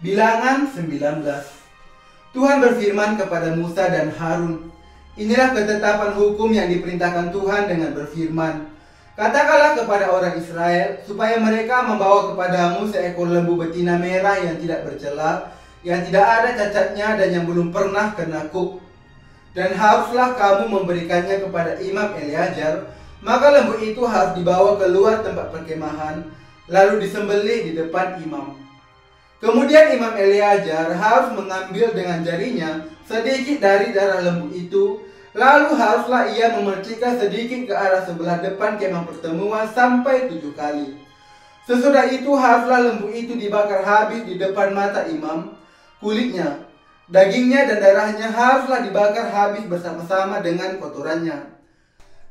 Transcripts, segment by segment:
Bilangan 19. Tuhan berfirman kepada Musa dan Harun, "Inilah ketetapan hukum yang diperintahkan Tuhan dengan berfirman. Katakanlah kepada orang Israel, supaya mereka membawa kepadamu seekor lembu betina merah yang tidak bercela, yang tidak ada cacatnya dan yang belum pernah kena kuk. Dan haruslah kamu memberikannya kepada Imam Eleazar, maka lembu itu harus dibawa keluar tempat perkemahan, lalu disembelih di depan imam. Kemudian Imam Eleazar harus mengambil dengan jarinya sedikit dari darah lembu itu, lalu haruslah ia memercikkan sedikit ke arah sebelah depan kemah pertemuan sampai 7 kali. Sesudah itu haruslah lembu itu dibakar habis di depan mata imam. Kulitnya, dagingnya dan darahnya haruslah dibakar habis bersama-sama dengan kotorannya.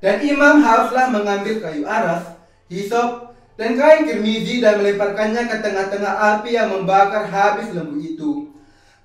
Dan imam haruslah mengambil kayu aras, hisop, dan kain kirmizi dan melemparkannya ke tengah-tengah api yang membakar habis lembu itu.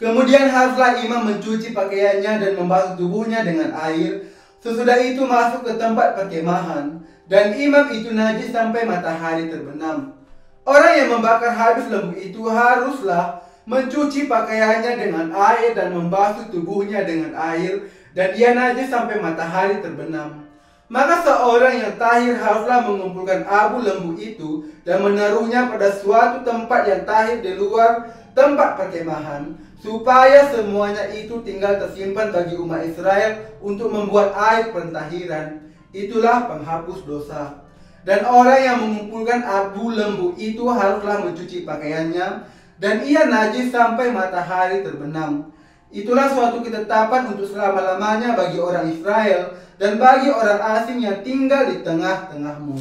Kemudian haruslah imam mencuci pakaiannya dan membasuh tubuhnya dengan air. Sesudah itu masuk ke tempat perkemahan, dan imam itu najis sampai matahari terbenam. Orang yang membakar habis lembu itu haruslah mencuci pakaiannya dengan air dan membasuh tubuhnya dengan air, dan ia najis sampai matahari terbenam. Maka seorang yang tahir haruslah mengumpulkan abu lembu itu dan menaruhnya pada suatu tempat yang tahir di luar tempat perkemahan, supaya semuanya itu tinggal tersimpan bagi umat Israel untuk membuat air pentahiran. Itulah penghapus dosa. Dan orang yang mengumpulkan abu lembu itu haruslah mencuci pakaiannya, dan ia najis sampai matahari terbenam. Itulah suatu ketetapan untuk selama-lamanya bagi orang Israel dan bagi orang asing yang tinggal di tengah-tengahmu.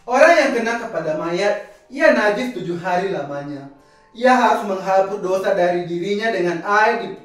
Orang yang kena kepada mayat, ia najis 7 hari lamanya. Ia harus menghapus dosa dari dirinya dengan air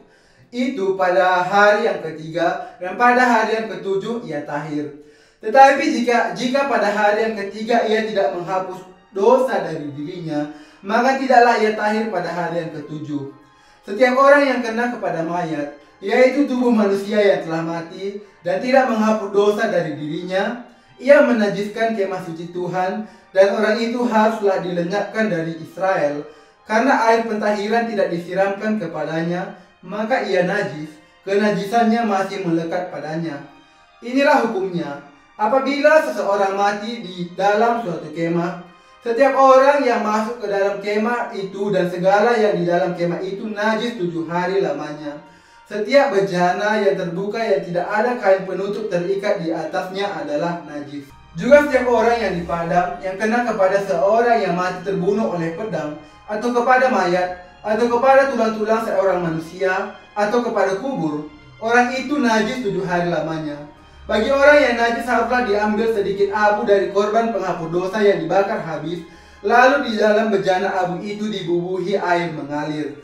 itu pada hari yang ketiga, dan pada hari yang ketujuh ia tahir. Tetapi jika pada hari yang ketiga ia tidak menghapus dosa dari dirinya, maka tidaklah ia tahir pada hari yang ketujuh. Setiap orang yang kena kepada mayat, yaitu tubuh manusia yang telah mati dan tidak menghapus dosa dari dirinya, ia menajiskan kemah suci Tuhan, dan orang itu haruslah dilenyapkan dari Israel. Karena air pentahiran tidak disiramkan kepadanya, maka ia najis, kenajisannya masih melekat padanya. Inilah hukumnya. Apabila seseorang mati di dalam suatu kemah, setiap orang yang masuk ke dalam kemah itu dan segala yang di dalam kemah itu najis 7 hari lamanya. Setiap bejana yang terbuka yang tidak ada kain penutup terikat di atasnya adalah najis. Juga setiap orang yang di padang yang kena kepada seorang yang mati terbunuh oleh pedang, atau kepada mayat, atau kepada tulang-tulang seorang manusia, atau kepada kubur, orang itu najis 7 hari lamanya. Bagi orang yang najis haruslah diambil sedikit abu dari korban penghapus dosa yang dibakar habis, lalu di dalam bejana abu itu dibubuhi air mengalir.